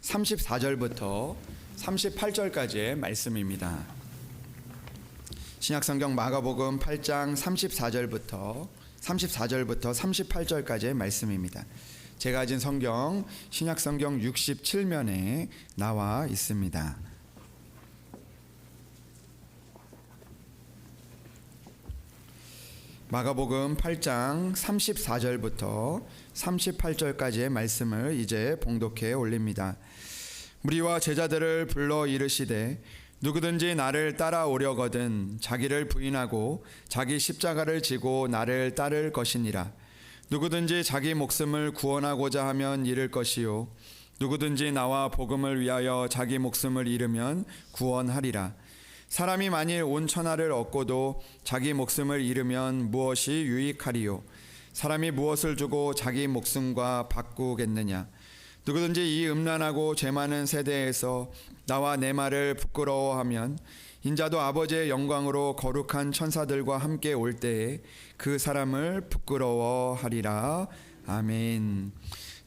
34절부터 38절까지의 말씀입니다. 신약성경 마가복음 8장 34절부터 38절까지의 말씀입니다. 제가 가진 성경 신약성경 67면에 나와 있습니다. 마가복음 8장 34절부터 38절까지의 말씀을 이제 봉독해 올립니다. 무리와 제자들을 불러 이르시되 누구든지 나를 따라오려거든 자기를 부인하고 자기 십자가를 지고 나를 따를 것이니라. 누구든지 자기 목숨을 구원하고자 하면 잃을 것이요 누구든지 나와 복음을 위하여 자기 목숨을 잃으면 구원하리라. 사람이 만일 온 천하를 얻고도 자기 목숨을 잃으면 무엇이 유익하리요? 사람이 무엇을 주고 자기 목숨과 바꾸겠느냐? 누구든지 이 음란하고 죄 많은 세대에서 나와 내 말을 부끄러워하면 인자도 아버지의 영광으로 거룩한 천사들과 함께 올 때에 그 사람을 부끄러워하리라. 아멘.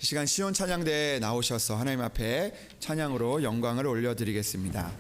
이 시간 시온 찬양대에 나오셔서 하나님 앞에 찬양으로 영광을 올려드리겠습니다.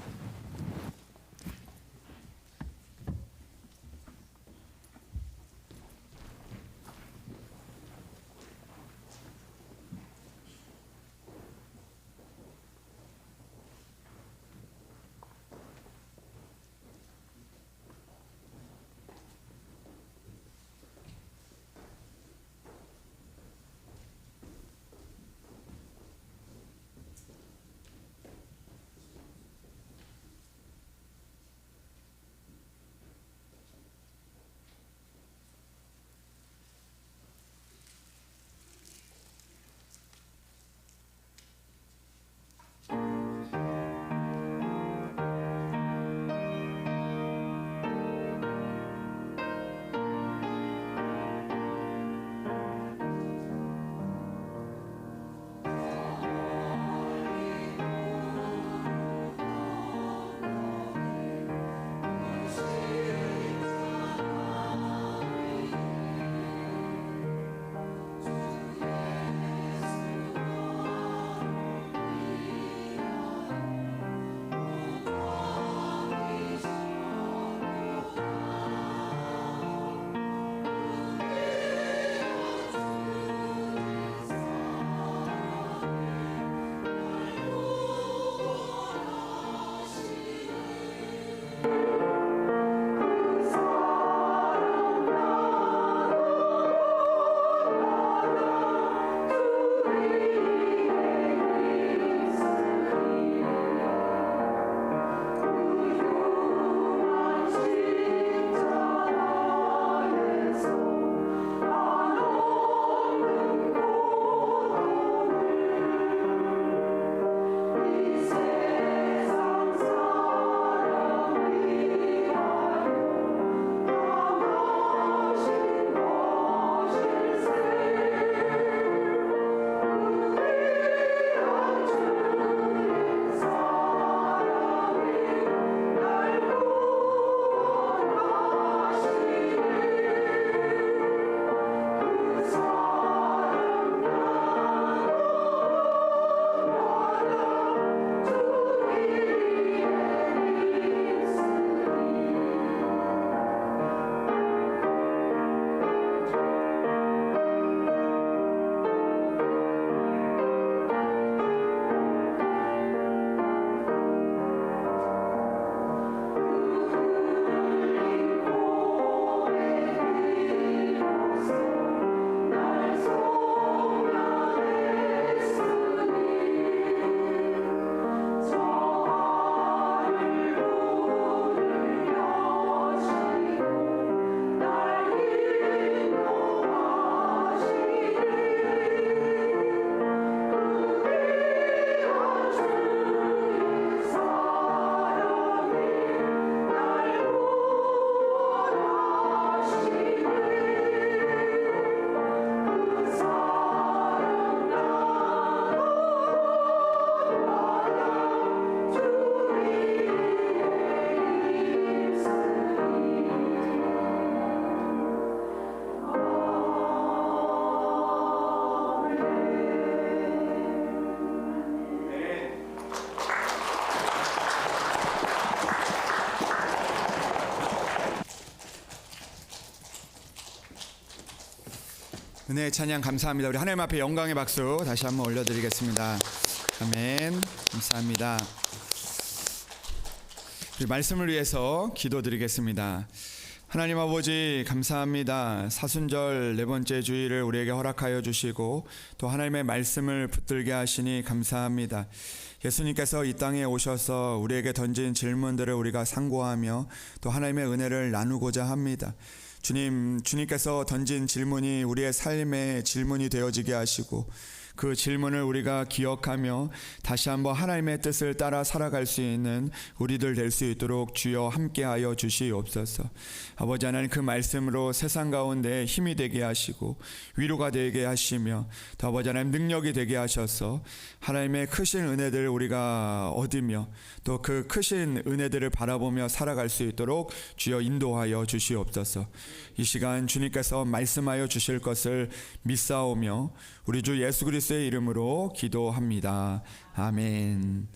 은혜의 찬양 감사합니다. 우리 하나님 앞에 영광의 박수 다시 한번 올려드리겠습니다. 아멘. 감사합니다. 우리 말씀을 위해서 기도드리겠습니다. 하나님 아버지 감사합니다. 사순절 네 번째 주일을 우리에게 허락하여 주시고 또 하나님의 말씀을 붙들게 하시니 감사합니다. 예수님께서 이 땅에 오셔서 우리에게 던진 질문들을 우리가 상고하며 또 하나님의 은혜를 나누고자 합니다. 주님께서 던진 질문이 우리의 삶의 질문이 되어지게 하시고 그 질문을 우리가 기억하며 다시 한번 하나님의 뜻을 따라 살아갈 수 있는 우리들 될 수 있도록 주여 함께하여 주시옵소서. 아버지 하나님, 그 말씀으로 세상 가운데 힘이 되게 하시고 위로가 되게 하시며 또 아버지 하나님 능력이 되게 하셔서 하나님의 크신 은혜들을 우리가 얻으며 또 그 크신 은혜들을 바라보며 살아갈 수 있도록 주여 인도하여 주시옵소서. 이 시간 주님께서 말씀하여 주실 것을 믿사오며 우리 주 예수 그리스도의 이름으로 기도합니다. 아멘.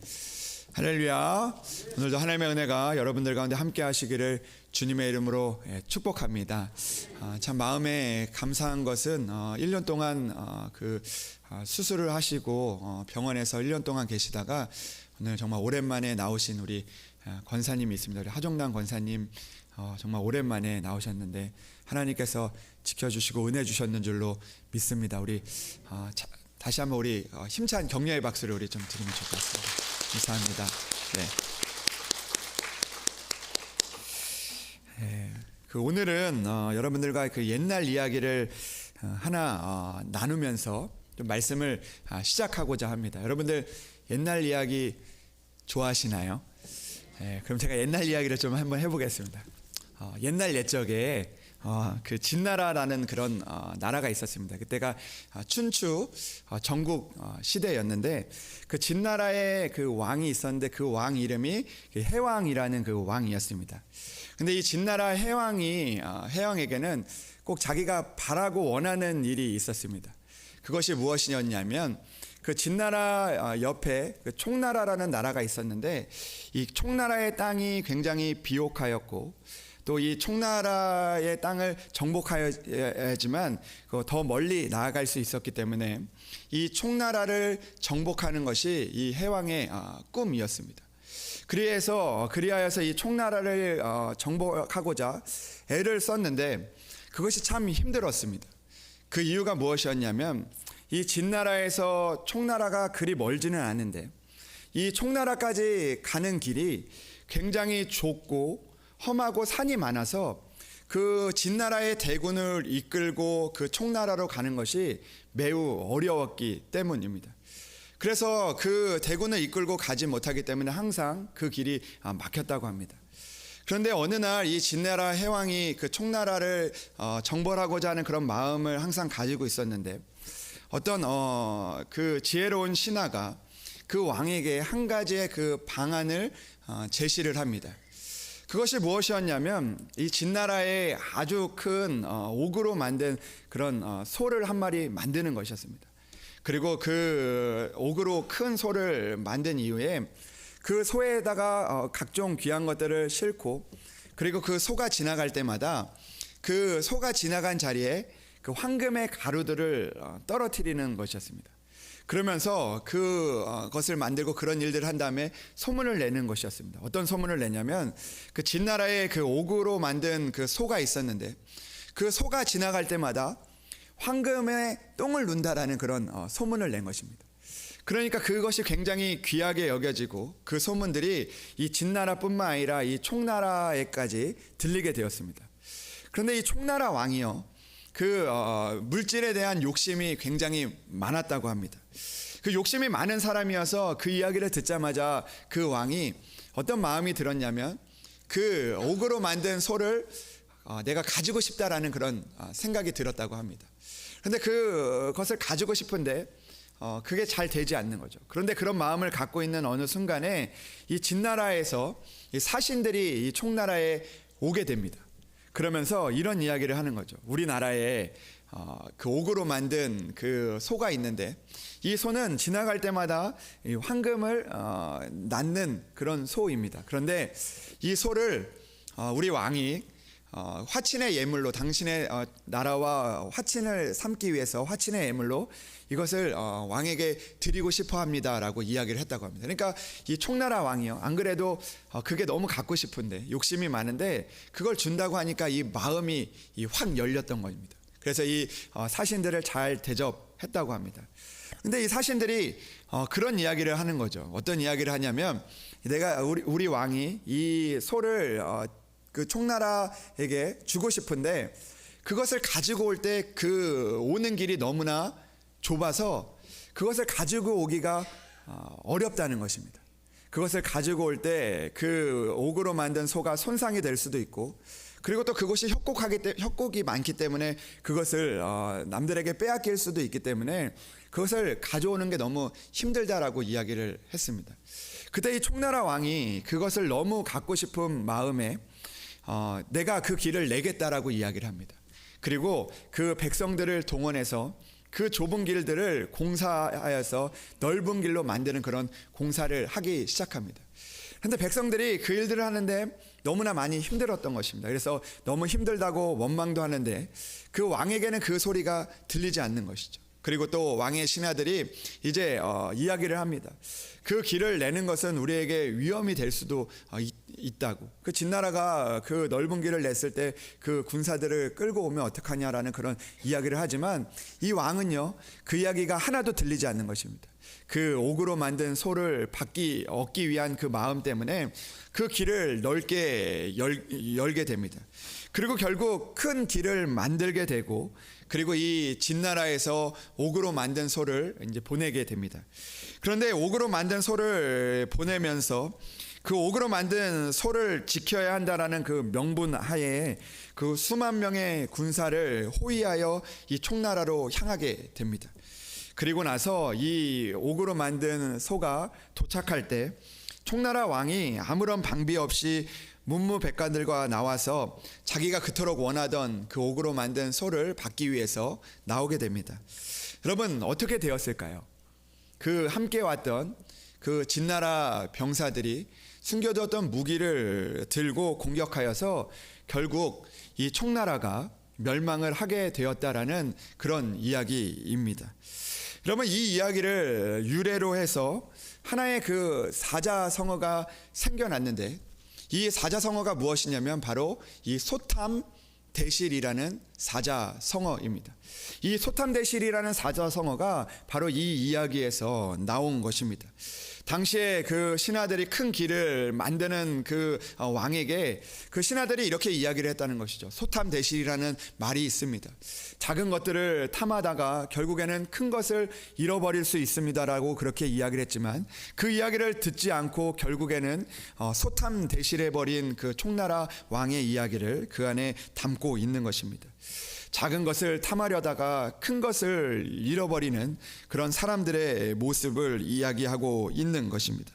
할렐루야. 오늘도 하나님의 은혜가 여러분들 가운데 함께 하시기를 주님의 이름으로 축복합니다. 참 마음에 감사한 것은 1년 동안 수술을 하시고 병원에서 1년 동안 계시다가 오늘 정말 오랜만에 나오신 우리 권사님이 있습니다. 우리 하종단 권사님 정말 오랜만에 나오셨는데 하나님께서 지켜주시고 은혜 주셨는 줄로 믿습니다. 우리 다시 한번 우리 힘찬 격려의 박수를 우리 좀 드리면 좋을 것 같습니다. 감사합니다. 오늘은 여러분들과 그 옛날 이야기를 하나 나누면서 좀 말씀을 시작하고자 합니다. 여러분들 옛날 이야기 좋아하시나요? 그럼 제가 옛날 이야기를 좀 한번 해보겠습니다. 옛날 옛적에 그 진나라라는 그런 나라가 있었습니다. 그때가 춘추 전국 시대였는데 그 진나라에 그 왕이 있었는데 그 왕 이름이 해왕이라는 그 왕이었습니다. 근데 이 진나라 해왕에게는 꼭 자기가 바라고 원하는 일이 있었습니다. 그것이 무엇이었냐면 그 진나라 옆에 그 총나라라는 나라가 있었는데 이 총나라의 땅이 굉장히 비옥하였고 또 이 총나라의 땅을 정복하여야지만 더 멀리 나아갈 수 있었기 때문에 이 총나라를 정복하는 것이 이 해왕의 꿈이었습니다. 그리하여서 이 총나라를 정복하고자 애를 썼는데 그것이 참 힘들었습니다. 그 이유가 무엇이었냐면 이 진나라에서 총나라가 그리 멀지는 않은데 이 총나라까지 가는 길이 굉장히 좁고 험하고 산이 많아서 그 진나라의 대군을 이끌고 그 총나라로 가는 것이 매우 어려웠기 때문입니다. 그래서 그 대군을 이끌고 가지 못하기 때문에 항상 그 길이 막혔다고 합니다. 그런데 어느 날 이 진나라 해왕이 그 총나라를 정벌하고자 하는 그런 마음을 항상 가지고 있었는데 어떤 그 지혜로운 신하가 그 왕에게 한 가지의 그 방안을 제시를 합니다. 그것이 무엇이었냐면 이 진나라에 아주 큰 옥으로 만든 그런 소를 한 마리 만드는 것이었습니다. 그리고 그 옥으로 큰 소를 만든 이후에 그 소에다가 각종 귀한 것들을 싣고 그리고 그 소가 지나갈 때마다 그 소가 지나간 자리에 그 황금의 가루들을 떨어뜨리는 것이었습니다. 그러면서 그것을 만들고 그런 일들을 한 다음에 소문을 내는 것이었습니다. 어떤 소문을 내냐면 그 진나라에 그 옥으로 만든 그 소가 있었는데 그 소가 지나갈 때마다 황금의 똥을 눈다라는 그런 소문을 낸 것입니다. 그러니까 그것이 굉장히 귀하게 여겨지고 그 소문들이 이 진나라뿐만 아니라 이 총나라에까지 들리게 되었습니다. 그런데 이 총나라 왕이요 그 물질에 대한 욕심이 굉장히 많았다고 합니다. 그 욕심이 많은 사람이어서 그 이야기를 듣자마자 그 왕이 어떤 마음이 들었냐면 그 옥으로 만든 소를 내가 가지고 싶다라는 그런 생각이 들었다고 합니다. 그런데 그것을 가지고 싶은데 그게 잘 되지 않는 거죠. 그런데 그런 마음을 갖고 있는 어느 순간에 이 진나라에서 이 사신들이 이 총나라에 오게 됩니다. 그러면서 이런 이야기를 하는 거죠. 우리나라에 그 옥으로 만든 그 소가 있는데 이 소는 지나갈 때마다 이 황금을 낳는 그런 소입니다. 그런데 이 소를 우리 왕이 화친의 예물로 당신의 나라와 화친을 삼기 위해서 화친의 예물로 이것을 왕에게 드리고 싶어 합니다라고 이야기를 했다고 합니다. 그러니까 이 총나라 왕이요, 안 그래도 그게 너무 갖고 싶은데 욕심이 많은데 그걸 준다고 하니까 이 마음이 확 열렸던 겁니다. 그래서 이 사신들을 잘 대접했다고 합니다. 근데 이 사신들이 그런 이야기를 하는 거죠. 어떤 이야기를 하냐면, 내가 우리 왕이 이 소를 그 총나라에게 주고 싶은데 그것을 가지고 올 때 그 오는 길이 너무나 좁아서 그것을 가지고 오기가 어렵다는 것입니다. 그것을 가지고 올 때 그 옥으로 만든 소가 손상이 될 수도 있고, 그리고 또 그것이 협곡이 많기 때문에 그것을 남들에게 빼앗길 수도 있기 때문에 그것을 가져오는 게 너무 힘들다라고 이야기를 했습니다. 그때 이 총나라 왕이 그것을 너무 갖고 싶은 마음에 내가 그 길을 내겠다라고 이야기를 합니다. 그리고 그 백성들을 동원해서 그 좁은 길들을 공사하여서 넓은 길로 만드는 그런 공사를 하기 시작합니다. 그런데 백성들이 그 일들을 하는데 너무나 많이 힘들었던 것입니다. 그래서 너무 힘들다고 원망도 하는데 그 왕에게는 그 소리가 들리지 않는 것이죠. 그리고 또 왕의 신하들이 이제 이야기를 합니다. 그 길을 내는 것은 우리에게 위험이 될 수도 있다고. 그 진나라가 그 넓은 길을 냈을 때 그 군사들을 끌고 오면 어떡하냐라는 그런 이야기를 하지만 이 왕은요, 그 이야기가 하나도 들리지 않는 것입니다. 그 옥으로 만든 소를 얻기 위한 그 마음 때문에 그 길을 넓게 열게 됩니다. 그리고 결국 큰 길을 만들게 되고, 그리고 이 진나라에서 옥으로 만든 소를 이제 보내게 됩니다. 그런데 옥으로 만든 소를 보내면서 그 옥으로 만든 소를 지켜야 한다라는 그 명분 하에 그 수만 명의 군사를 호위하여 이 총나라로 향하게 됩니다. 그리고 나서 이 옥으로 만든 소가 도착할 때 총나라 왕이 아무런 방비 없이 문무백관들과 나와서 자기가 그토록 원하던 그 옥으로 만든 소를 받기 위해서 나오게 됩니다. 여러분, 어떻게 되었을까요? 그 함께 왔던 그 진나라 병사들이 숨겨두었던 무기를 들고 공격하여서 결국 이 총나라가 멸망을 하게 되었다라는 그런 이야기입니다. 여러분, 이 이야기를 유래로 해서 하나의 그 사자성어가 생겨났는데, 이 사자성어가 무엇이냐면 바로 이 소탐대실이라는 사자성어입니다. 이 소탐대실이라는 사자성어가 바로 이 이야기에서 나온 것입니다. 당시에 그 신하들이 큰 길을 만드는 그 왕에게 그 신하들이 이렇게 이야기를 했다는 것이죠. 소탐대실이라는 말이 있습니다. 작은 것들을 탐하다가 결국에는 큰 것을 잃어버릴 수 있습니다라고 그렇게 이야기를 했지만, 그 이야기를 듣지 않고 결국에는 소탐대실해버린 그 총나라 왕의 이야기를 그 안에 담고 있는 것입니다. 작은 것을 탐하려다가 큰 것을 잃어버리는 그런 사람들의 모습을 이야기하고 있는 것입니다.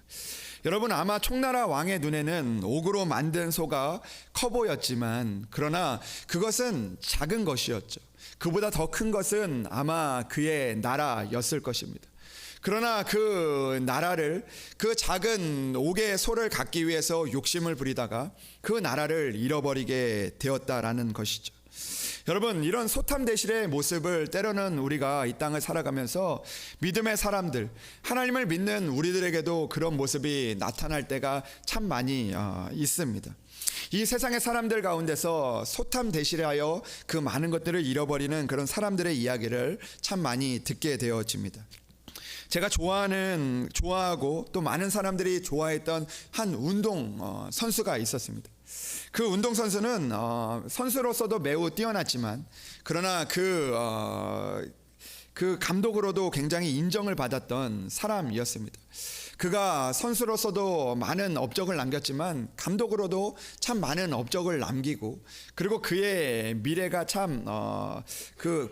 여러분, 아마 총나라 왕의 눈에는 옥으로 만든 소가 커 보였지만, 그러나 그것은 작은 것이었죠. 그보다 더 큰 것은 아마 그의 나라였을 것입니다. 그러나 그 나라를, 그 작은 옥의 소를 갖기 위해서 욕심을 부리다가 그 나라를 잃어버리게 되었다라는 것이죠. 여러분, 이런 소탐대실의 모습을 때로는 우리가 이 땅을 살아가면서 믿음의 사람들, 하나님을 믿는 우리들에게도 그런 모습이 나타날 때가 참 많이 있습니다. 이 세상의 사람들 가운데서 소탐대실하여 그 많은 것들을 잃어버리는 그런 사람들의 이야기를 참 많이 듣게 되어집니다. 제가 좋아하고 또 많은 사람들이 좋아했던 한 운동 선수가 있었습니다. 그 운동선수는 선수로서도 매우 뛰어났지만, 그러나 그 감독으로도 굉장히 인정을 받았던 사람이었습니다. 그가 선수로서도 많은 업적을 남겼지만 감독으로도 참 많은 업적을 남기고, 그리고 그의 미래가 참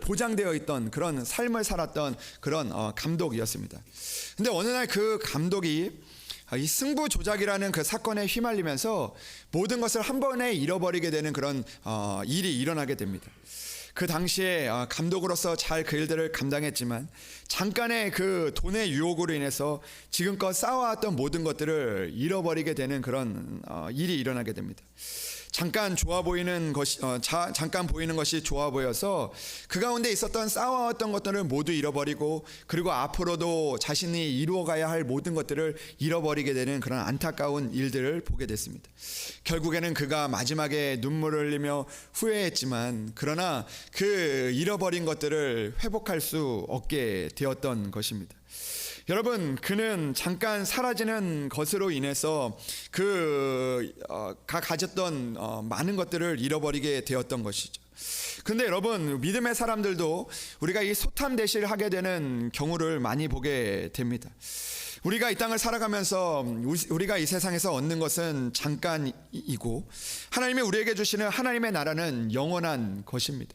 보장되어 있던 그런 삶을 살았던 그런 감독이었습니다. 근데 어느 날 그 감독이 이 승부 조작이라는 그 사건에 휘말리면서 모든 것을 한 번에 잃어버리게 되는 그런 일이 일어나게 됩니다. 그 당시에 감독으로서 잘 그 일들을 감당했지만 잠깐의 그 돈의 유혹으로 인해서 지금껏 쌓아왔던 모든 것들을 잃어버리게 되는 그런 일이 일어나게 됩니다. 잠깐 좋아 보이는 것이 잠깐 보이는 것이 좋아 보여서 그 가운데 있었던 쌓아왔던 것들을 모두 잃어버리고, 그리고 앞으로도 자신이 이루어가야 할 모든 것들을 잃어버리게 되는 그런 안타까운 일들을 보게 됐습니다. 결국에는 그가 마지막에 눈물을 흘리며 후회했지만, 그러나 그 잃어버린 것들을 회복할 수 없게 되었던 것입니다. 여러분, 그는 잠깐 사라지는 것으로 인해서 그가 가졌던 많은 것들을 잃어버리게 되었던 것이죠. 그런데 여러분, 믿음의 사람들도 우리가 이 소탐대실을 하게 되는 경우를 많이 보게 됩니다. 우리가 이 땅을 살아가면서 우리가 이 세상에서 얻는 것은 잠깐이고, 하나님이 우리에게 주시는 하나님의 나라는 영원한 것입니다.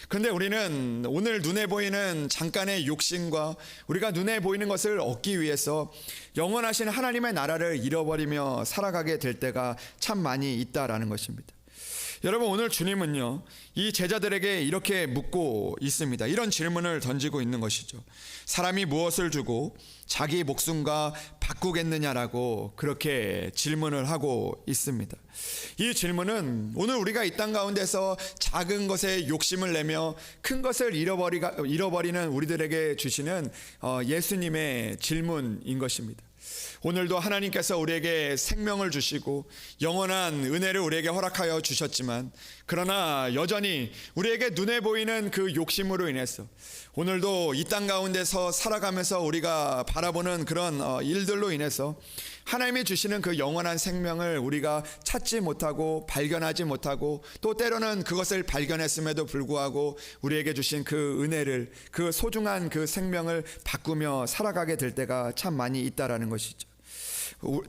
그런데 우리는 오늘 눈에 보이는 잠깐의 욕심과 우리가 눈에 보이는 것을 얻기 위해서 영원하신 하나님의 나라를 잃어버리며 살아가게 될 때가 참 많이 있다라는 것입니다. 여러분, 오늘 주님은요, 이 제자들에게 이렇게 묻고 있습니다. 이런 질문을 던지고 있는 것이죠. 사람이 무엇을 주고 자기 목숨과 바꾸겠느냐라고 그렇게 질문을 하고 있습니다. 이 질문은 오늘 우리가 이 땅 가운데서 작은 것에 욕심을 내며 큰 것을 잃어버리는 우리들에게 주시는 예수님의 질문인 것입니다. 오늘도 하나님께서 우리에게 생명을 주시고 영원한 은혜를 우리에게 허락하여 주셨지만, 그러나 여전히 우리에게 눈에 보이는 그 욕심으로 인해서 오늘도 이 땅 가운데서 살아가면서 우리가 바라보는 그런 일들로 인해서 하나님이 주시는 그 영원한 생명을 우리가 찾지 못하고 발견하지 못하고, 또 때로는 그것을 발견했음에도 불구하고 우리에게 주신 그 은혜를, 그 소중한 그 생명을 바꾸며 살아가게 될 때가 참 많이 있다라는 것이죠.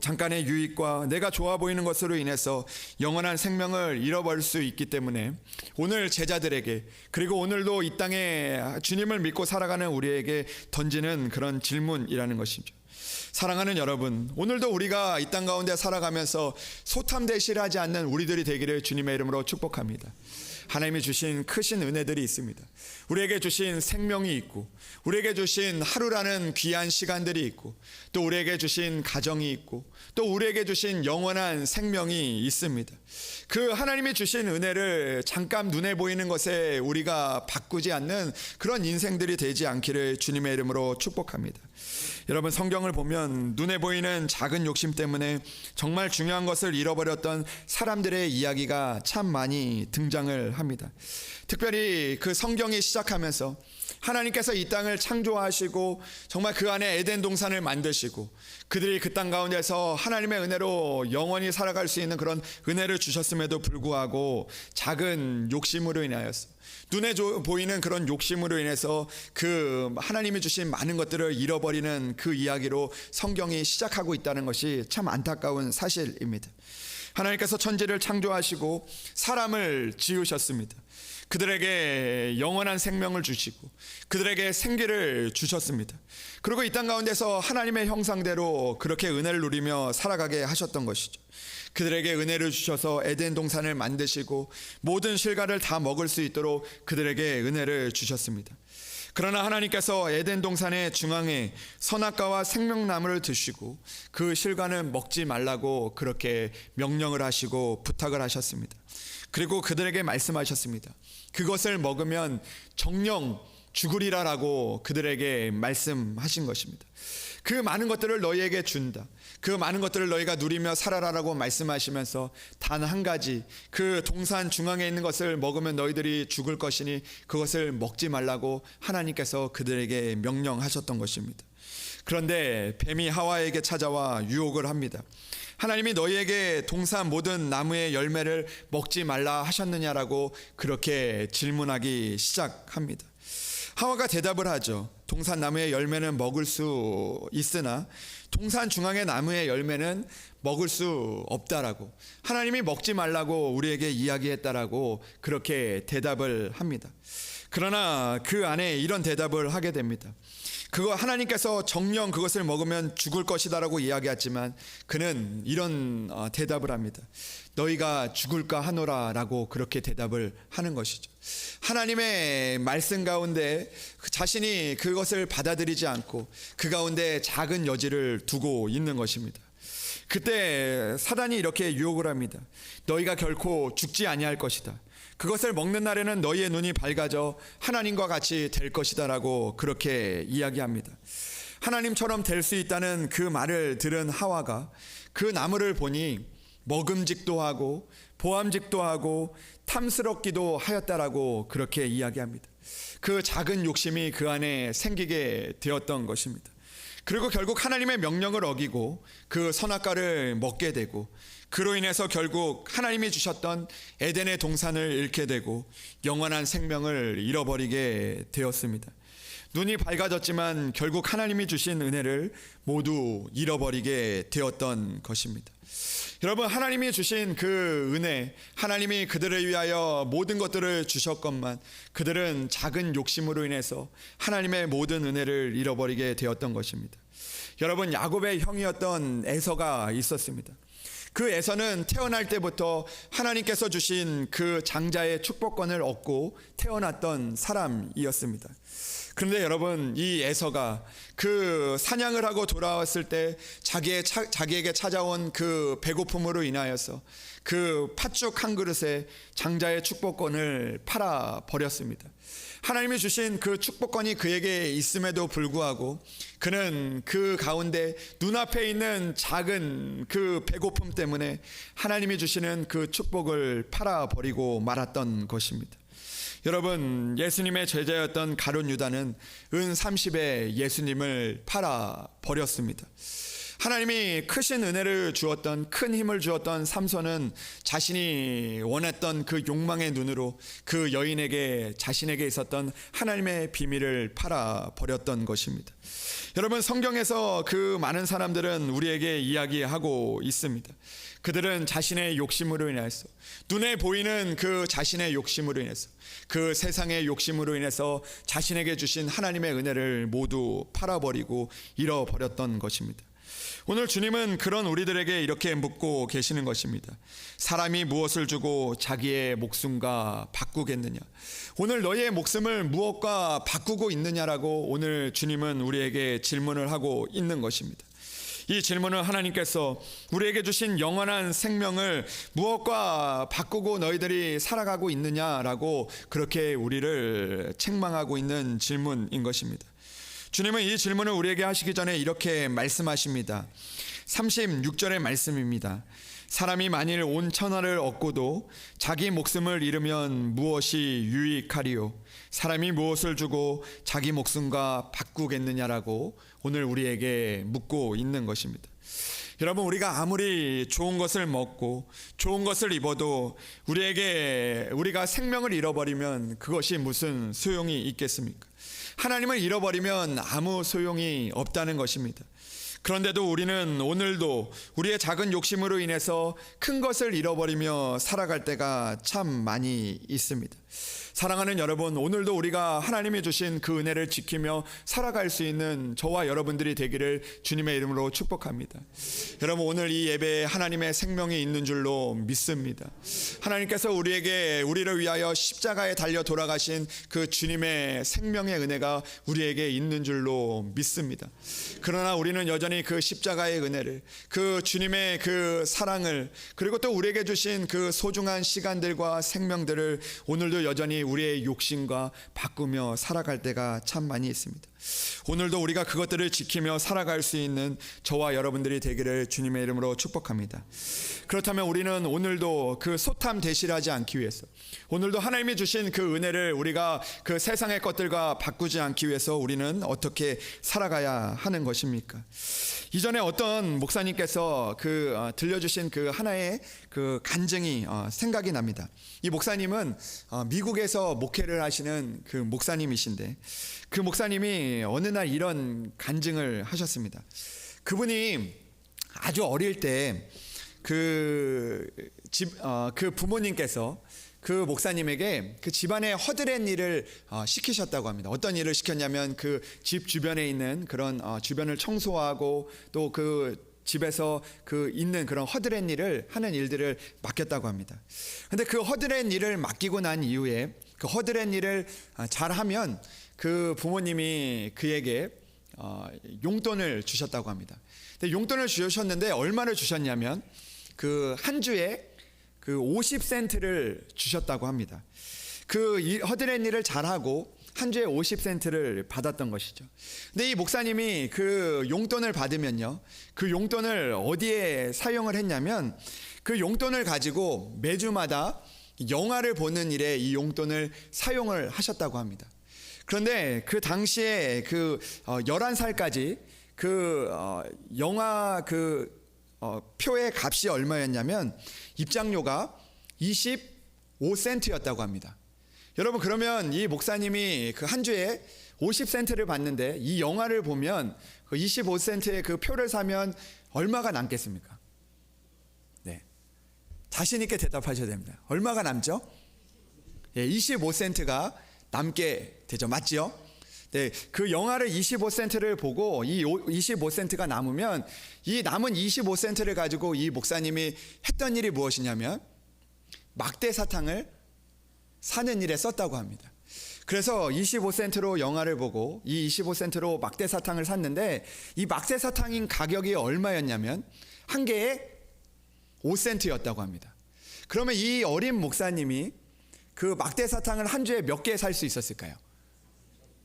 잠깐의 유익과 내가 좋아 보이는 것으로 인해서 영원한 생명을 잃어버릴 수 있기 때문에 오늘 제자들에게, 그리고 오늘도 이 땅에 주님을 믿고 살아가는 우리에게 던지는 그런 질문이라는 것이죠. 사랑하는 여러분, 오늘도 우리가 이 땅 가운데 살아가면서 소탐대실하지 않는 우리들이 되기를 주님의 이름으로 축복합니다. 하나님이 주신 크신 은혜들이 있습니다. 우리에게 주신 생명이 있고, 우리에게 주신 하루라는 귀한 시간들이 있고, 또 우리에게 주신 가정이 있고, 또 우리에게 주신 영원한 생명이 있습니다. 그 하나님이 주신 은혜를 잠깐 눈에 보이는 것에 우리가 바꾸지 않는 그런 인생들이 되지 않기를 주님의 이름으로 축복합니다. 여러분, 성경을 보면 눈에 보이는 작은 욕심 때문에 정말 중요한 것을 잃어버렸던 사람들의 이야기가 참 많이 등장을 합니다. 특별히 그 성경이 시작하면서 하나님께서 이 땅을 창조하시고 정말 그 안에 에덴 동산을 만드시고 그들이 그 땅 가운데서 하나님의 은혜로 영원히 살아갈 수 있는 그런 은혜를 주셨음에도 불구하고 작은 욕심으로 인하여서, 눈에 보이는 그런 욕심으로 인해서 그 하나님이 주신 많은 것들을 잃어버리는 그 이야기로 성경이 시작하고 있다는 것이 참 안타까운 사실입니다. 하나님께서 천지를 창조하시고 사람을 지으셨습니다. 그들에게 영원한 생명을 주시고 그들에게 생기를 주셨습니다. 그리고 이 땅 가운데서 하나님의 형상대로 그렇게 은혜를 누리며 살아가게 하셨던 것이죠. 그들에게 은혜를 주셔서 에덴 동산을 만드시고 모든 실과를 다 먹을 수 있도록 그들에게 은혜를 주셨습니다. 그러나 하나님께서 에덴 동산의 중앙에 선악과와 생명나무를 드시고 그 실과는 먹지 말라고 그렇게 명령을 하시고 부탁을 하셨습니다. 그리고 그들에게 말씀하셨습니다. 그것을 먹으면 정령 죽으리라라고 그들에게 말씀하신 것입니다. 그 많은 것들을 너희에게 준다. 그 많은 것들을 너희가 누리며 살아라라고 말씀하시면서 단 한 가지, 그 동산 중앙에 있는 것을 먹으면 너희들이 죽을 것이니 그것을 먹지 말라고 하나님께서 그들에게 명령하셨던 것입니다. 그런데 뱀이 하와에게 찾아와 유혹을 합니다. 하나님이 너희에게 동산 모든 나무의 열매를 먹지 말라 하셨느냐라고 그렇게 질문하기 시작합니다. 하와가 대답을 하죠. 동산 나무의 열매는 먹을 수 있으나 동산 중앙의 나무의 열매는 먹을 수 없다라고, 하나님이 먹지 말라고 우리에게 이야기했다라고 그렇게 대답을 합니다. 그러나 그 안에 이런 대답을 하게 됩니다. 그거 하나님께서 정령 그것을 먹으면 죽을 것이다라고 이야기했지만 그는 이런 대답을 합니다. 너희가 죽을까 하노라라고 그렇게 대답을 하는 것이죠. 하나님의 말씀 가운데 자신이 그것을 받아들이지 않고 그 가운데 작은 여지를 두고 있는 것입니다. 그때 사단이 이렇게 유혹을 합니다. 너희가 결코 죽지 아니할 것이다. 그것을 먹는 날에는 너희의 눈이 밝아져 하나님과 같이 될 것이다 라고 그렇게 이야기합니다. 하나님처럼 될 수 있다는 그 말을 들은 하와가 그 나무를 보니 먹음직도 하고 보암직도 하고 탐스럽기도 하였다라고 그렇게 이야기합니다. 그 작은 욕심이 그 안에 생기게 되었던 것입니다. 그리고 결국 하나님의 명령을 어기고 그 선악과를 먹게 되고, 그로 인해서 결국 하나님이 주셨던 에덴의 동산을 잃게 되고 영원한 생명을 잃어버리게 되었습니다. 눈이 밝아졌지만 결국 하나님이 주신 은혜를 모두 잃어버리게 되었던 것입니다. 여러분, 하나님이 주신 그 은혜, 하나님이 그들을 위하여 모든 것들을 주셨건만 그들은 작은 욕심으로 인해서 하나님의 모든 은혜를 잃어버리게 되었던 것입니다. 여러분, 야곱의 형이었던 에서가 있었습니다. 그 에서는 태어날 때부터 하나님께서 주신 그 장자의 축복권을 얻고 태어났던 사람이었습니다. 그런데 여러분, 이 에서가 그 사냥을 하고 돌아왔을 때 자기에게 찾아온 그 배고픔으로 인하여서 그 팥죽 한 그릇에 장자의 축복권을 팔아 버렸습니다. 하나님이 주신 그 축복권이 그에게 있음에도 불구하고 그는 그 가운데 눈앞에 있는 작은 그 배고픔 때문에 하나님이 주시는 그 축복을 팔아버리고 말았던 것입니다. 여러분, 예수님의 제자였던 가룟 유다는 은 30에 예수님을 팔아버렸습니다. 하나님이 크신 은혜를 주었던, 큰 힘을 주었던 삼손은 자신이 원했던 그 욕망의 눈으로 그 여인에게, 자신에게 있었던 하나님의 비밀을 팔아버렸던 것입니다. 여러분, 성경에서 그 많은 사람들은 우리에게 이야기하고 있습니다. 그들은 자신의 욕심으로 인해서, 눈에 보이는 그 자신의 욕심으로 인해서, 그 세상의 욕심으로 인해서 자신에게 주신 하나님의 은혜를 모두 팔아버리고 잃어버렸던 것입니다. 오늘 주님은 그런 우리들에게 이렇게 묻고 계시는 것입니다. 사람이 무엇을 주고 자기의 목숨과 바꾸겠느냐? 오늘 너희의 목숨을 무엇과 바꾸고 있느냐라고 오늘 주님은 우리에게 질문을 하고 있는 것입니다. 이 질문을 하나님께서 우리에게 주신 영원한 생명을 무엇과 바꾸고 너희들이 살아가고 있느냐라고 그렇게 우리를 책망하고 있는 질문인 것입니다. 주님은 이 질문을 우리에게 하시기 전에 이렇게 말씀하십니다. 36절의 말씀입니다. 사람이 만일 온 천하를 얻고도 자기 목숨을 잃으면 무엇이 유익하리요? 사람이 무엇을 주고 자기 목숨과 바꾸겠느냐라고 오늘 우리에게 묻고 있는 것입니다. 여러분, 우리가 아무리 좋은 것을 먹고 좋은 것을 입어도 우리가 생명을 잃어버리면 그것이 무슨 소용이 있겠습니까? 하나님을 잃어버리면 아무 소용이 없다는 것입니다. 그런데도 우리는 오늘도 우리의 작은 욕심으로 인해서 큰 것을 잃어버리며 살아갈 때가 참 많이 있습니다. 사랑하는 여러분, 오늘도 우리가 하나님이 주신 그 은혜를 지키며 살아갈 수 있는 저와 여러분들이 되기를 주님의 이름으로 축복합니다. 여러분, 오늘 이 예배에 하나님의 생명이 있는 줄로 믿습니다. 하나님께서 우리를 위하여 십자가에 달려 돌아가신 그 주님의 생명의 은혜가 우리에게 있는 줄로 믿습니다. 그러나 우리는 여전히 그 십자가의 은혜를, 그 주님의 그 사랑을, 그리고 또 우리에게 주신 그 소중한 시간들과 생명들을 오늘도 여전히 우리의 욕심과 바꾸며 살아갈 때가 참 많이 있습니다. 오늘도 우리가 그것들을 지키며 살아갈 수 있는 저와 여러분들이 되기를 주님의 이름으로 축복합니다. 그렇다면 우리는 오늘도 그 소탐 대실하지 않기 위해서, 오늘도 하나님이 주신 그 은혜를 우리가 그 세상의 것들과 바꾸지 않기 위해서 우리는 어떻게 살아가야 하는 것입니까? 이전에 어떤 목사님께서 들려주신 그 하나의 그 간증이 생각이 납니다. 이 목사님은 미국에서 목회를 하시는 그 목사님이신데, 그 목사님이 어느 날 이런 간증을 하셨습니다. 그분이 아주 어릴 때 그 부모님께서 그 목사님에게 그 집안의 허드렛 일을 시키셨다고 합니다. 어떤 일을 시켰냐면 그 집 주변에 있는 그런 주변을 청소하고 또 그 집에서 있는 그런 허드렛 일을 하는 일들을 맡겼다고 합니다. 근데 그 허드렛 일을 맡기고 난 이후에 그 허드렛 일을 잘하면 그 부모님이 그에게 용돈을 주셨다고 합니다. 근데 용돈을 주셨는데 얼마를 주셨냐면 그 한 주에 그 50센트를 주셨다고 합니다. 그 허드렛 일을 잘하고 한 주에 50센트를 받았던 것이죠. 근데 이 목사님이 그 용돈을 받으면요, 그 용돈을 어디에 사용을 했냐면 그 용돈을 가지고 매주마다 영화를 보는 일에 이 용돈을 사용을 하셨다고 합니다. 그런데 그 당시에 그 11살까지 그 영화 그 표의 값이 얼마였냐면 입장료가 25센트였다고 합니다. 여러분, 그러면 이 목사님이 그 한 주에 50센트를 받는데 이 영화를 보면 그 25센트의 그 표를 사면 얼마가 남겠습니까? 네, 자신 있게 대답하셔야 됩니다. 얼마가 남죠? 예, 25센트가 남게 되죠. 맞지요? 네, 그 영화를 25센트를 보고 이 25센트가 남으면 이 남은 25센트를 가지고 이 목사님이 했던 일이 무엇이냐면 막대 사탕을 사는 일에 썼다고 합니다. 그래서 25센트로 영화를 보고 이 25센트로 막대 사탕을 샀는데 이 막대 사탕인 가격이 얼마였냐면 한 개에 5센트였다고 합니다. 그러면 이 어린 목사님이 그 막대 사탕을 한 주에 몇 개 살 수 있었을까요?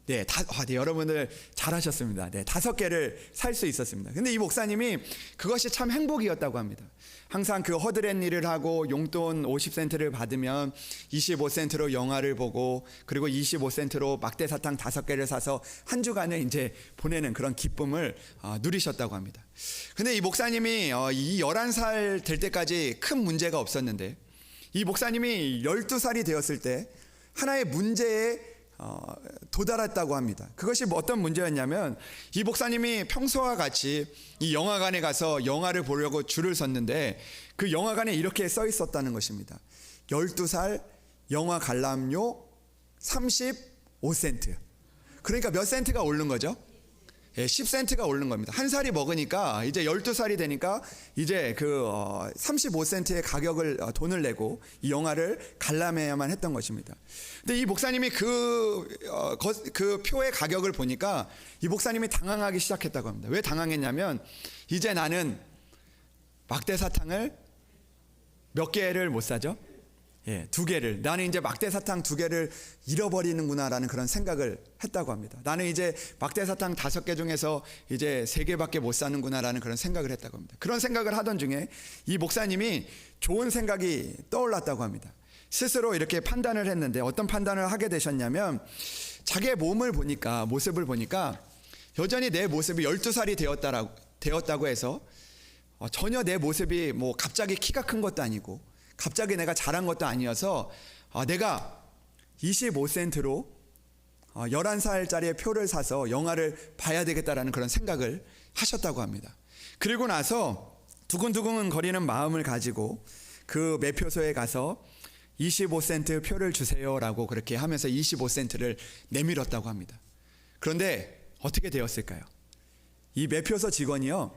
네, 여러분들 잘하셨습니다. 네, 5개를 살 수 있었습니다. 근데 이 목사님이 그것이 참 행복이었다고 합니다. 항상 그 허드렛 일을 하고 용돈 50센트를 받으면 25센트로 영화를 보고 그리고 25센트로 막대 사탕 5개를 사서 한 주간을 이제 보내는 그런 기쁨을 누리셨다고 합니다. 근데 이 목사님이 이 11살 될 때까지 큰 문제가 없었는데 이 목사님이 12살이 되었을 때 하나의 문제에 도달했다고 합니다. 그것이 어떤 문제였냐면 이 목사님이 평소와 같이 이 영화관에 가서 영화를 보려고 줄을 섰는데 그 영화관에 이렇게 써 있었다는 것입니다. 12살 영화 관람료 35센트. 그러니까 몇 센트가 오른 거죠? 10센트가 오른 겁니다. 한 살이 먹으니까 이제 12살이 되니까 이제 그 35센트의 가격을 돈을 내고 이 영화를 관람해야만 했던 것입니다. 근데 이 목사님이 그 표의 가격을 보니까 이 목사님이 당황하기 시작했다고 합니다. 왜 당황했냐면 이제 나는 막대 사탕을 몇 개를 못 사죠? 2개를. 나는 이제 막대 사탕 2개를 잃어버리는구나라는 그런 생각을 했다고 합니다. 나는 이제 막대 사탕 5개 중에서 이제 3개밖에 못 사는구나라는 그런 생각을 했다고 합니다. 그런 생각을 하던 중에 이 목사님이 좋은 생각이 떠올랐다고 합니다. 스스로 이렇게 판단을 했는데 어떤 판단을 하게 되셨냐면 자기의 모습을 보니까 여전히 내 모습이 12살이 되었다고 해서 전혀 내 모습이 뭐 갑자기 키가 큰 것도 아니고 갑자기 내가 자란 것도 아니어서 내가 25센트로 11살짜리의 표를 사서 영화를 봐야 되겠다라는 그런 생각을 하셨다고 합니다. 그리고 나서 두근두근 거리는 마음을 가지고 그 매표소에 가서 25센트 표를 주세요라고 그렇게 하면서 25센트를 내밀었다고 합니다. 그런데 어떻게 되었을까요? 이 매표소 직원이요,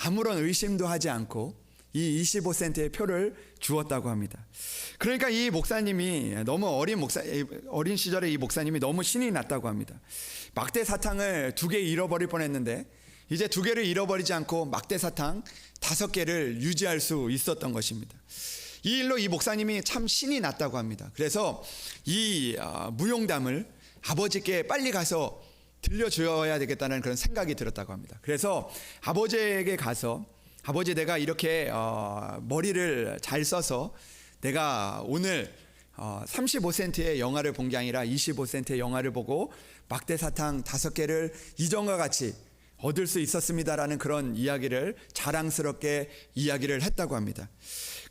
아무런 의심도 하지 않고 이 25센트의 표를 주었다고 합니다. 그러니까 이 목사님이 너무 어린 시절에 이 목사님이 너무 신이 났다고 합니다. 막대 사탕을 2개 잃어버릴 뻔했는데 이제 2개를 잃어버리지 않고 막대 사탕 5개를 유지할 수 있었던 것입니다. 이 일로 이 목사님이 참 신이 났다고 합니다. 그래서 이 무용담을 아버지께 빨리 가서 들려줘야 되겠다는 그런 생각이 들었다고 합니다. 그래서 아버지에게 가서 아버지, 내가 이렇게 머리를 잘 써서 내가 오늘 35센트의 영화를 본 게 아니라 25센트의 영화를 보고 막대 사탕 5개를 이전과 같이 얻을 수 있었습니다라는 그런 이야기를 자랑스럽게 이야기를 했다고 합니다.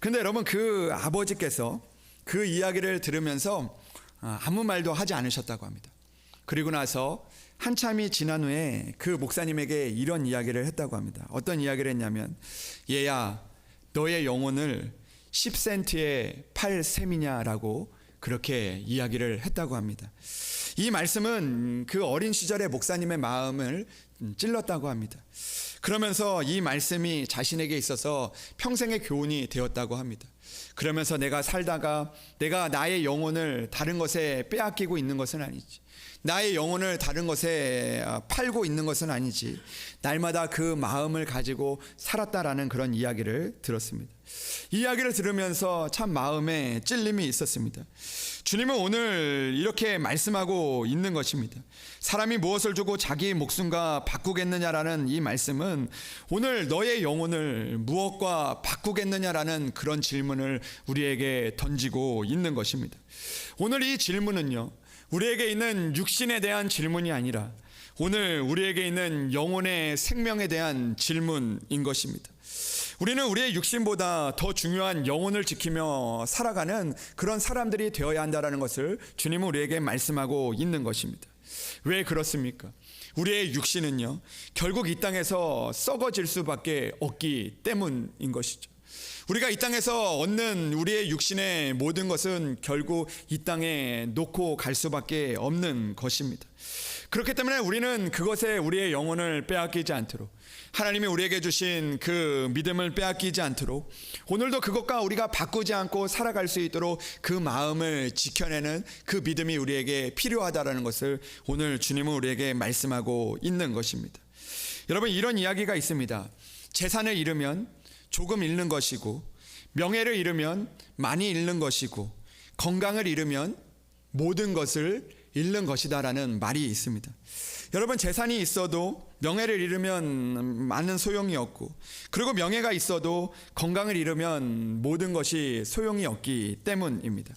근데 여러분, 그 아버지께서 그 이야기를 들으면서 아무 말도 하지 않으셨다고 합니다. 그리고 나서 한참이 지난 후에 그 목사님에게 이런 이야기를 했다고 합니다. 어떤 이야기를 했냐면, 얘야, 너의 영혼을 10센트에 팔 셈이냐라고 그렇게 이야기를 했다고 합니다. 이 말씀은 그 어린 시절의 목사님의 마음을 찔렀다고 합니다. 그러면서 이 말씀이 자신에게 있어서 평생의 교훈이 되었다고 합니다. 그러면서 내가 살다가 내가 나의 영혼을 다른 것에 빼앗기고 있는 것은 아니지, 나의 영혼을 다른 것에 팔고 있는 것은 아니지, 날마다 그 마음을 가지고 살았다라는 그런 이야기를 들었습니다. 이 이야기를 들으면서 참 마음에 찔림이 있었습니다. 주님은 오늘 이렇게 말씀하고 있는 것입니다. 사람이 무엇을 주고 자기 목숨과 바꾸겠느냐라는 이 말씀은 오늘 너의 영혼을 무엇과 바꾸겠느냐라는 그런 질문을 우리에게 던지고 있는 것입니다. 오늘 이 질문은요, 우리에게 있는 육신에 대한 질문이 아니라 오늘 우리에게 있는 영혼의 생명에 대한 질문인 것입니다. 우리는 우리의 육신보다 더 중요한 영혼을 지키며 살아가는 그런 사람들이 되어야 한다는 것을 주님은 우리에게 말씀하고 있는 것입니다. 왜 그렇습니까? 우리의 육신은요, 결국 이 땅에서 썩어질 수밖에 없기 때문인 것이죠. 우리가 이 땅에서 얻는 우리의 육신의 모든 것은 결국 이 땅에 놓고 갈 수밖에 없는 것입니다. 그렇기 때문에 우리는 그것에 우리의 영혼을 빼앗기지 않도록, 하나님이 우리에게 주신 그 믿음을 빼앗기지 않도록, 오늘도 그것과 우리가 바꾸지 않고 살아갈 수 있도록 그 마음을 지켜내는 그 믿음이 우리에게 필요하다는 것을 오늘 주님은 우리에게 말씀하고 있는 것입니다. 여러분, 이런 이야기가 있습니다. 재산을 잃으면 조금 잃는 것이고, 명예를 잃으면 많이 잃는 것이고, 건강을 잃으면 모든 것을 잃는 것이다라는 말이 있습니다. 여러분, 재산이 있어도 명예를 잃으면 많은 소용이 없고, 그리고 명예가 있어도 건강을 잃으면 모든 것이 소용이 없기 때문입니다.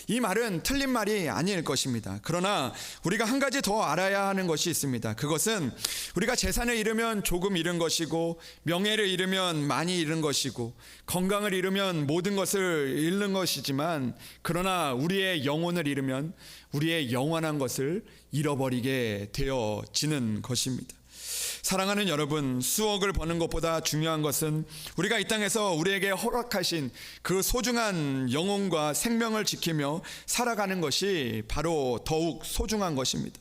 이 말은 틀린 말이 아닐 것입니다. 그러나 우리가 한 가지 더 알아야 하는 것이 있습니다. 그것은 우리가 재산을 잃으면 조금 잃은 것이고, 명예를 잃으면 많이 잃은 것이고, 건강을 잃으면 모든 것을 잃는 것이지만, 그러나 우리의 영혼을 잃으면 우리의 영원한 것을 잃어버리게 되어지는 것입니다. 사랑하는 여러분, 수억을 버는 것보다 중요한 것은 우리가 이 땅에서 우리에게 허락하신 그 소중한 영혼과 생명을 지키며 살아가는 것이 바로 더욱 소중한 것입니다.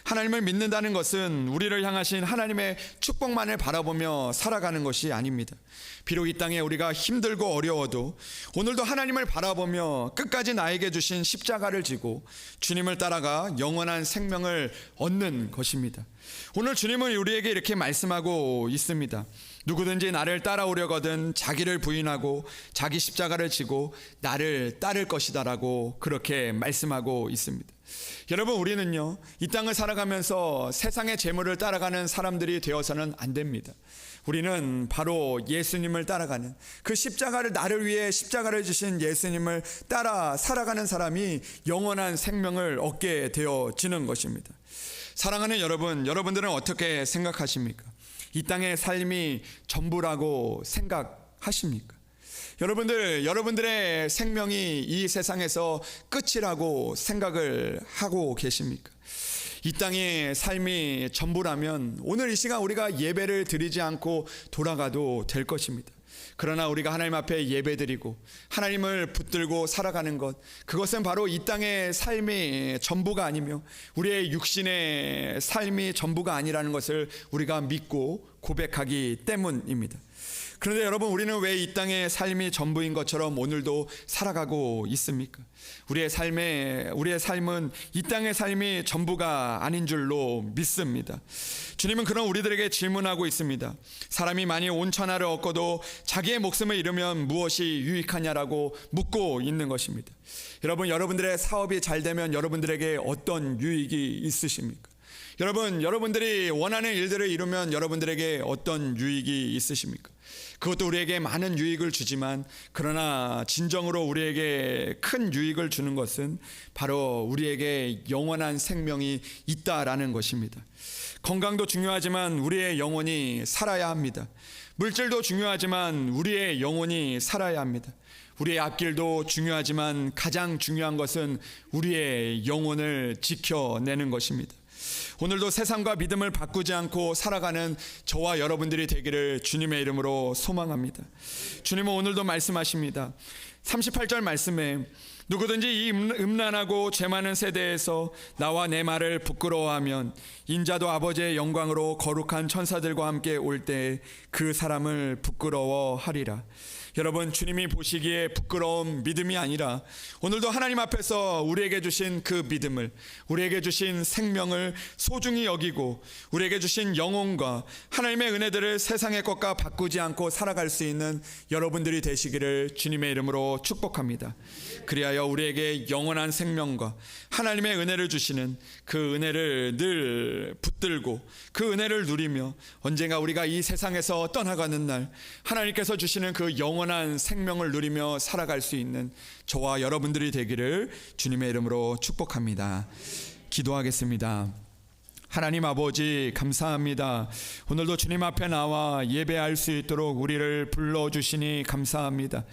하나님을 믿는다는 것은 우리를 향하신 하나님의 축복만을 바라보며 살아가는 것이 아닙니다. 비록 이 땅에 우리가 힘들고 어려워도 오늘도 하나님을 바라보며 끝까지 나에게 주신 십자가를 지고 주님을 따라가 영원한 생명을 얻는 것입니다. 오늘 주님은 우리에게 이렇게 말씀하고 있습니다. 누구든지 나를 따라오려거든 자기를 부인하고 자기 십자가를 지고 나를 따를 것이다라고 그렇게 말씀하고 있습니다. 여러분, 우리는요, 이 땅을 살아가면서 세상의 재물을 따라가는 사람들이 되어서는 안 됩니다. 우리는 바로 예수님을 따라가는, 그 십자가를, 나를 위해 십자가를 주신 예수님을 따라 살아가는 사람이 영원한 생명을 얻게 되어지는 것입니다. 사랑하는 여러분, 여러분들은 어떻게 생각하십니까? 이 땅의 삶이 전부라고 생각하십니까? 여러분들의 생명이 이 세상에서 끝이라고 생각을 하고 계십니까? 이 땅의 삶이 전부라면 오늘 이 시간 우리가 예배를 드리지 않고 돌아가도 될 것입니다. 그러나 우리가 하나님 앞에 예배드리고 하나님을 붙들고 살아가는 것, 그것은 바로 이 땅의 삶이 전부가 아니며 우리의 육신의 삶이 전부가 아니라는 것을 우리가 믿고 고백하기 때문입니다. 그런데 여러분, 우리는 왜 이 땅의 삶이 전부인 것처럼 오늘도 살아가고 있습니까? 우리의 삶은 이 땅의 삶이 전부가 아닌 줄로 믿습니다. 주님은 그런 우리들에게 질문하고 있습니다. 사람이 만일 온 천하를 얻고도 자기의 목숨을 잃으면 무엇이 유익하냐라고 묻고 있는 것입니다. 여러분들의 사업이 잘 되면 여러분들에게 어떤 유익이 있으십니까? 여러분들이 원하는 일들을 이루면 여러분들에게 어떤 유익이 있으십니까? 그것도 우리에게 많은 유익을 주지만, 그러나 진정으로 우리에게 큰 유익을 주는 것은 바로 우리에게 영원한 생명이 있다라는 것입니다. 건강도 중요하지만 우리의 영혼이 살아야 합니다. 물질도 중요하지만 우리의 영혼이 살아야 합니다. 우리의 앞길도 중요하지만 가장 중요한 것은 우리의 영혼을 지켜내는 것입니다. 오늘도 세상과 믿음을 바꾸지 않고 살아가는 저와 여러분들이 되기를 주님의 이름으로 소망합니다. 주님은 오늘도 말씀하십니다. 38절 말씀에 누구든지 이 음란하고 죄 많은 세대에서 나와 내 말을 부끄러워하면 인자도 아버지의 영광으로 거룩한 천사들과 함께 올 때 그 사람을 부끄러워하리라. 여러분, 주님이 보시기에 부끄러운 믿음이 아니라 오늘도 하나님 앞에서 우리에게 주신 그 믿음을, 우리에게 주신 생명을 소중히 여기고 우리에게 주신 영혼과 하나님의 은혜들을 세상의 것과 바꾸지 않고 살아갈 수 있는 여러분들이 되시기를 주님의 이름으로 축복합니다. 그리하여 우리에게 영원한 생명과 하나님의 은혜를 주시는 그 은혜를 늘 붙들고 그 은혜를 누리며 언젠가 우리가 이 세상에서 떠나가는 날 하나님께서 주시는 그 영원한 생명을 누리며 살아갈 수 있는 저와 여러분들이 되기를 주님의 이름으로 축복합니다. 기도하겠습니다. 하나님 아버지, 감사합니다. 오늘도 주님 앞에 나와 예배할 수 있도록 우리를 불러주시니 감사합니다.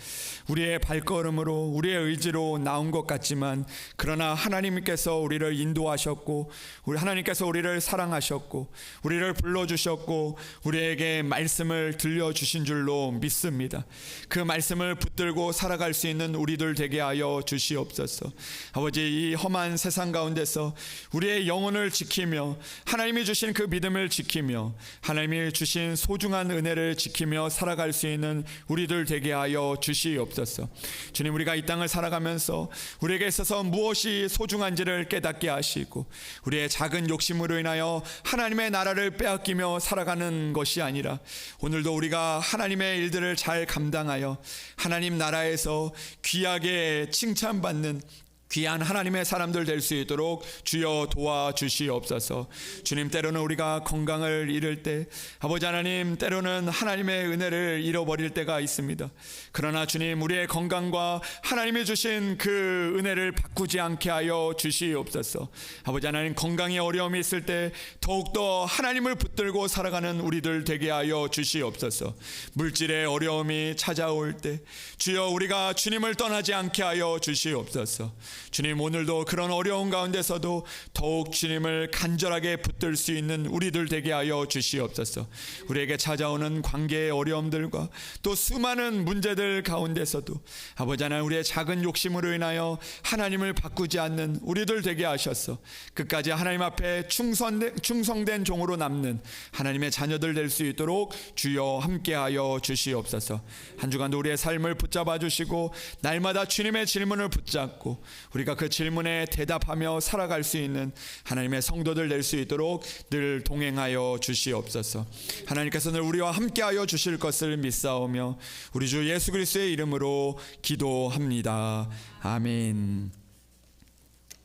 우리의 발걸음으로, 우리의 의지로 나온 것 같지만 그러나 하나님께서 우리를 인도하셨고 하나님께서 우리를 사랑하셨고 우리를 불러주셨고 우리에게 말씀을 들려주신 줄로 믿습니다. 그 말씀을 붙들고 살아갈 수 있는 우리들 되게 하여 주시옵소서. 아버지, 이 험한 세상 가운데서 우리의 영혼을 지키며 하나님이 주신 그 믿음을 지키며 하나님이 주신 소중한 은혜를 지키며 살아갈 수 있는 우리들 되게 하여 주시옵소서. 주님, 우리가 이 땅을 살아가면서 우리에게 있어서 무엇이 소중한지를 깨닫게 하시고 우리의 작은 욕심으로 인하여 하나님의 나라를 빼앗기며 살아가는 것이 아니라 오늘도 우리가 하나님의 일들을 잘 감당하여 하나님 나라에서 귀하게 칭찬받는 귀한 하나님의 사람들 될 수 있도록 주여 도와주시옵소서. 주님, 때로는 우리가 건강을 잃을 때, 아버지 하나님, 때로는 하나님의 은혜를 잃어버릴 때가 있습니다. 그러나 주님, 우리의 건강과 하나님이 주신 그 은혜를 바꾸지 않게 하여 주시옵소서. 아버지 하나님, 건강에 어려움이 있을 때 더욱더 하나님을 붙들고 살아가는 우리들 되게 하여 주시옵소서. 물질의 어려움이 찾아올 때 주여 우리가 주님을 떠나지 않게 하여 주시옵소서. 주님, 오늘도 그런 어려운 가운데서도 더욱 주님을 간절하게 붙들 수 있는 우리들 되게 하여 주시옵소서. 우리에게 찾아오는 관계의 어려움들과 또 수많은 문제들 가운데서도 아버지 하나님, 우리의 작은 욕심으로 인하여 하나님을 바꾸지 않는 우리들 되게 하셔서 끝까지 하나님 앞에 충성된 종으로 남는 하나님의 자녀들 될 수 있도록 주여 함께하여 주시옵소서. 한 주간도 우리의 삶을 붙잡아 주시고 날마다 주님의 질문을 붙잡고 우리가 그 질문에 대답하며 살아갈 수 있는 하나님의 성도들 될 수 있도록 늘 동행하여 주시옵소서. 하나님께서 늘 우리와 함께하여 주실 것을 믿사오며 우리 주 예수 그리스도의 이름으로 기도합니다. 아멘.